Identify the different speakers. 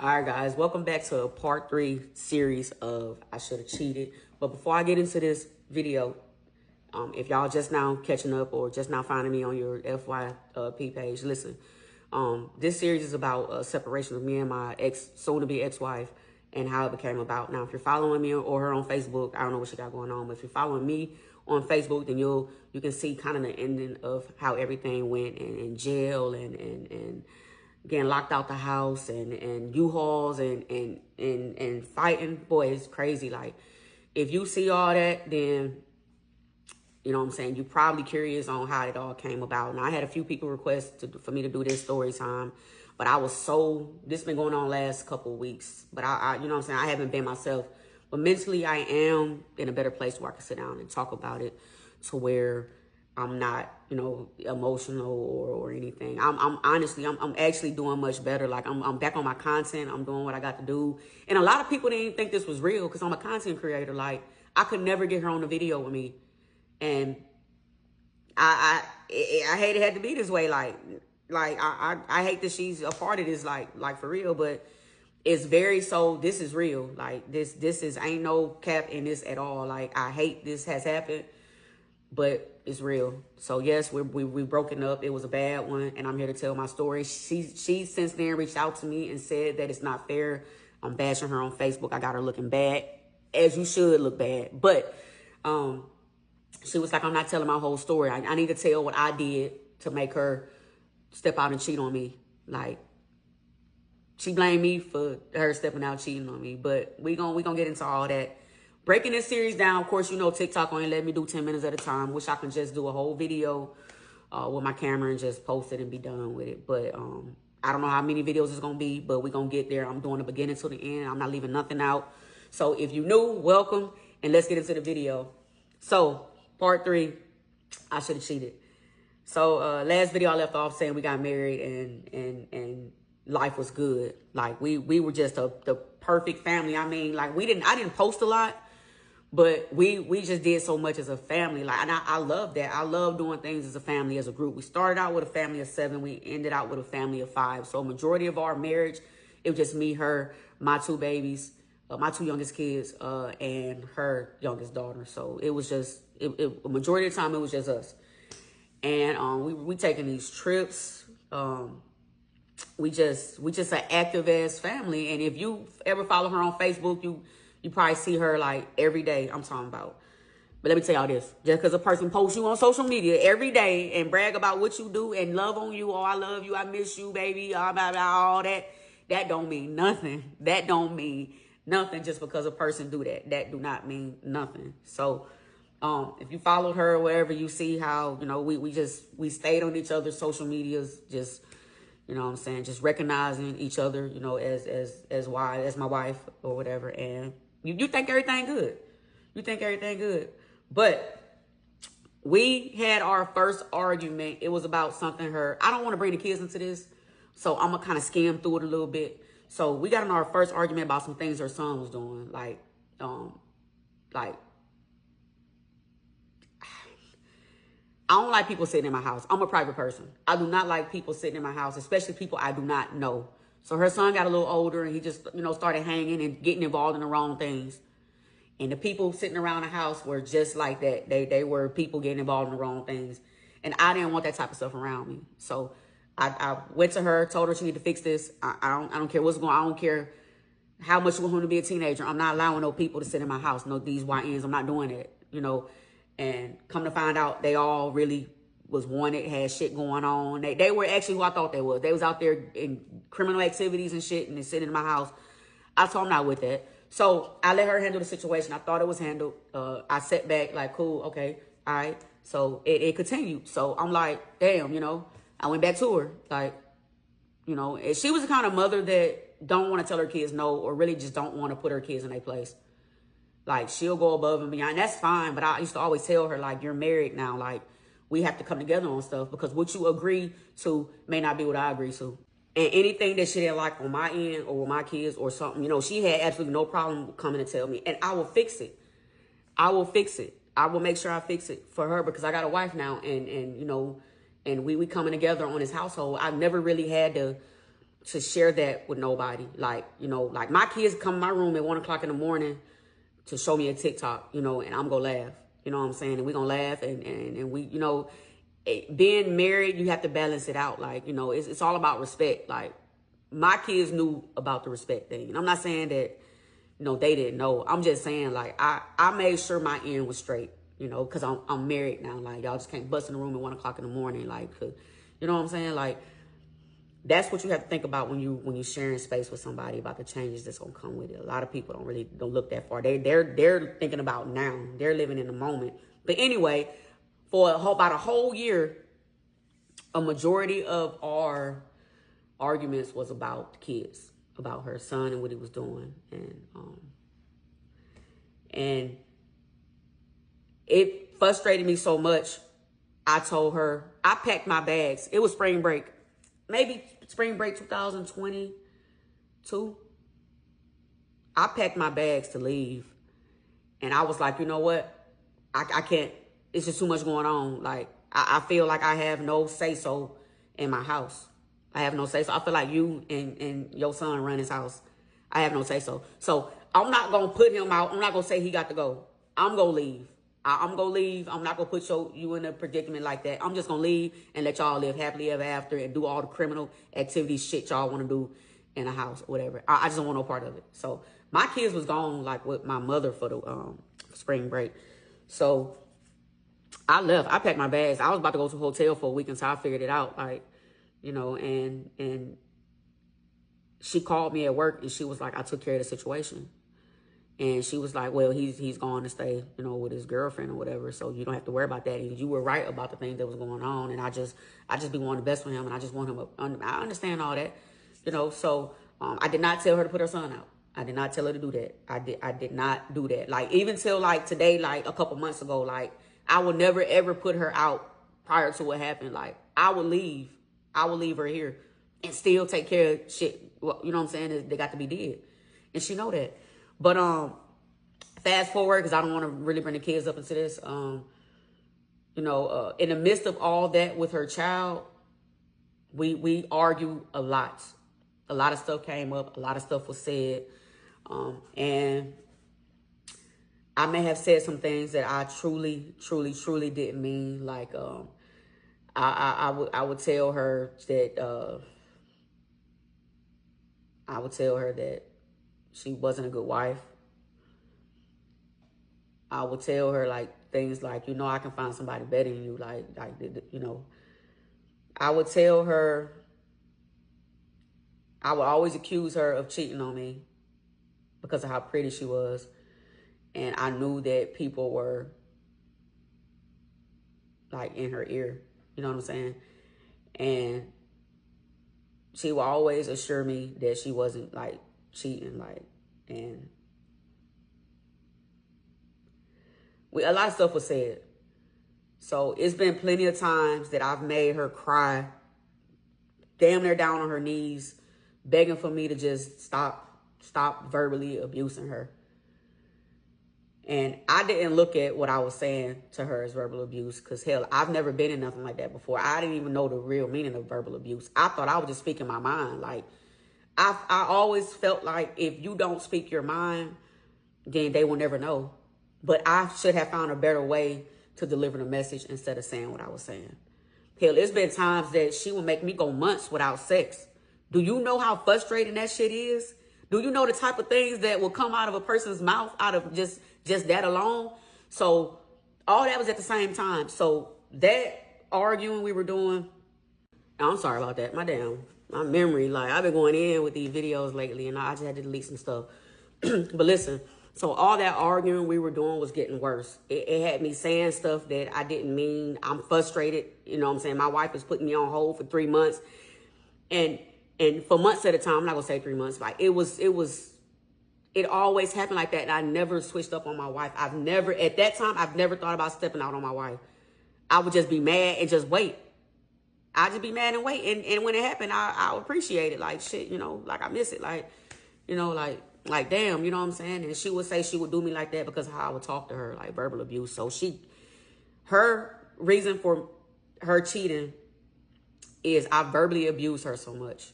Speaker 1: All right, guys, welcome back to a part 3 series of I Should Have Cheated. But before I get into this video, if y'all just now catching up or just now finding me on your FYP page, listen. This series is about separation of me and my soon-to-be ex-wife and how it became about. Now, if you're following me or her on Facebook, I don't know what she got going on, but if you're following me on Facebook, then you can see kind of the ending of how everything went in jail and getting locked out the house and U-Hauls and fighting. Boy, it's crazy. Like, if you see all that, then, you know what I'm saying, you're probably curious on how it all came about. Now, I had a few people request for me to do this story time, but I was this been going on last couple of weeks, but I you know what I'm saying, I haven't been myself. But mentally, I am in a better place where I can sit down and talk about it to where I'm not, you know, emotional or anything. I'm honestly, I'm actually doing much better. Like, I'm back on my content. I'm doing what I got to do. And a lot of people didn't think this was real because I'm a content creator. Like, I could never get her on the video with me. And I hate it had to be this way. Like I hate that she's a part of this, like for real, but it's this is real. Like, this is, ain't no cap in this at all. Like, I hate this has happened, but it's real. So yes, we broken up. It was a bad one, and I'm here to tell my story. She since then reached out to me and said that it's not fair. I'm bashing her on Facebook. I got her looking bad, as you should look bad. But she was like, I'm not telling my whole story. I need to tell what I did to make her step out and cheat on me. Like, she blamed me for her stepping out cheating on me. But we gonna get into all that. Breaking this series down, of course, you know, TikTok only let me do 10 minutes at a time. Wish I could just do a whole video with my camera and just post it and be done with it. But I don't know how many videos it's going to be, but we're going to get there. I'm doing the beginning to the end. I'm not leaving nothing out. So if you're new, welcome, and let's get into the video. So, part 3, I should have cheated. So, last video I left off saying we got married and life was good. Like, we were just the perfect family. I mean, like, I didn't post a lot. But we just did so much as a family. Like, and I love that. I love doing things as a family, as a group. We started out with a family of 7. We ended out with a family of 5. So majority of our marriage, it was just me, her, my 2 babies, my 2 youngest kids, and her youngest daughter. So it was just, majority of the time, it was just us. And we taking these trips. We just an active ass family. And if you ever follow her on Facebook, you probably see her like every day. I'm talking about. But let me tell y'all this. Just because a person posts you on social media every day and brag about what you do and love on you, oh, I love you, I miss you, baby, all that, that don't mean nothing. That don't mean nothing just because a person do that. That do not mean nothing. So if you followed her or wherever, you see how, you know, we stayed on each other's social medias, just, you know what I'm saying, just recognizing each other, you know, as my wife or whatever. And you think everything good. You think everything good. But we had our first argument. It was about something I don't want to bring the kids into this, so I'm going to kind of skim through it a little bit. So we got in our first argument about some things her son was doing. Like, I don't like people sitting in my house. I'm a private person. I do not like people sitting in my house, especially people I do not know. So her son got a little older and he just, you know, started hanging and getting involved in the wrong things. And the people sitting around the house were just like that. They were people getting involved in the wrong things. And I didn't want that type of stuff around me. So I went to her, told her she need to fix this. I don't care what's going on. I don't care how much you want him to be a teenager. I'm not allowing no people to sit in my house. No, these YNs, I'm not doing it, you know. And come to find out, they all really was wanted, had shit going on. They were actually who I thought they was. They was out there in criminal activities and shit, and they sitting in my house. I told them not with that. So I let her handle the situation. I thought it was handled. I sat back like, cool, okay, all right. So it continued. So I'm like, damn, you know. I went back to her, like, you know. And she was the kind of mother that don't want to tell her kids no, or really just don't want to put her kids in their place. Like, she'll go above and beyond. That's fine, but I used to always tell her, like, you're married now. Like, we have to come together on stuff because what you agree to may not be what I agree to. And anything that she didn't like on my end or with my kids or something, you know, she had absolutely no problem coming and tell me. And I will fix it. I will fix it. I will make sure I fix it for her because I got a wife now. And you know, and we coming together on this household. I've never really had to to share that with nobody. Like, you know, like my kids come in my room at 1 o'clock in the morning to show me a TikTok, you know, and I'm going to laugh. You know what I'm saying? And we're going to laugh and we, you know, being married, you have to balance it out. Like, you know, it's all about respect. Like, my kids knew about the respect thing. And I'm not saying that, you know, they didn't know. I'm just saying, like, I made sure my end was straight, you know, because I'm married now. Like, y'all just can't bust in the room at 1 o'clock in the morning. Like, you know what I'm saying? Like, that's what you have to think about when you sharing space with somebody about the changes that's gonna come with it. A lot of people don't look that far. They're thinking about now. They're living in the moment. But anyway, for about a whole year, a majority of our arguments was about kids, about her son and what he was doing, and it frustrated me so much. I told her, I packed my bags. It was spring break. Maybe spring break 2022. I packed my bags to leave. And I was like, you know what? I can't. It's just too much going on. Like, I feel like I have no say-so in my house. I have no say-so. I feel like you and your son run his house. I have no say-so. So I'm not going to put him out. I'm not going to say he got to go. I'm going to leave. I'm going to leave. I'm not going to put you in a predicament like that. I'm just going to leave and let y'all live happily ever after and do all the criminal activities, shit y'all want to do in a house or whatever. I just don't want no part of it. So my kids was gone like with my mother for the spring break. So I left. I packed my bags. I was about to go to a hotel for a week until I figured it out. Like, you know, and she called me at work and she was like, I took care of the situation. And she was like, well, he's going to stay, you know, with his girlfriend or whatever. So you don't have to worry about that. And you were right about the things that was going on. And I just be wanting the best for him. And I just want him. I understand all that, you know. So I did not tell her to put her son out. I did not tell her to do that. I did not do that. Like, even till like today, like a couple months ago, like I would never, ever put her out prior to what happened. Like, I would leave her here and still take care of shit. Well, you know what I'm saying? They got to be dead. And she know that. But fast forward, because I don't want to really bring the kids up into this. You know, in the midst of all that with her child, we argue a lot. A lot of stuff came up. A lot of stuff was said. And I may have said some things that I truly didn't mean. Like, I would tell her that she wasn't a good wife. I would tell her like things like, you know, I can find somebody better than you. Like, you know, I would tell her, I would always accuse her of cheating on me because of how pretty she was. And I knew that people were like in her ear, you know what I'm saying? And she would always assure me that she wasn't like cheating, like, and a lot of stuff was said. So it's been plenty of times that I've made her cry, damn near down on her knees, begging for me to just stop verbally abusing her. And I didn't look at what I was saying to her as verbal abuse because, hell, I've never been in nothing like that before. I didn't even know the real meaning of verbal abuse. I thought I was just speaking my mind. Like, I always felt like if you don't speak your mind, then they will never know. But I should have found a better way to deliver the message instead of saying what I was saying. Hell, it's been times that she would make me go months without sex. Do you know how frustrating that shit is? Do you know the type of things that will come out of a person's mouth out of just that alone? So all that was at the same time. So that arguing we were doing, I'm sorry about that. My memory, like, I've been going in with these videos lately and I just had to delete some stuff. But listen, so all that arguing we were doing was getting worse. It had me saying stuff that I didn't mean. I'm frustrated. You know what I'm saying? My wife is putting me on hold for 3 months. And for months at a time, I'm not going to say 3 months. Like, it always happened like that. And I never switched up on my wife. At that time, I've never thought about stepping out on my wife. I would just be mad and just wait. I'd just be mad and wait. And when it happened, I appreciate it. Like, shit, you know, like, I miss it. Like, you know, like, damn, you know what I'm saying? And she would say she would do me like that because of how I would talk to her, like verbal abuse. So her reason for her cheating is I verbally abused her so much.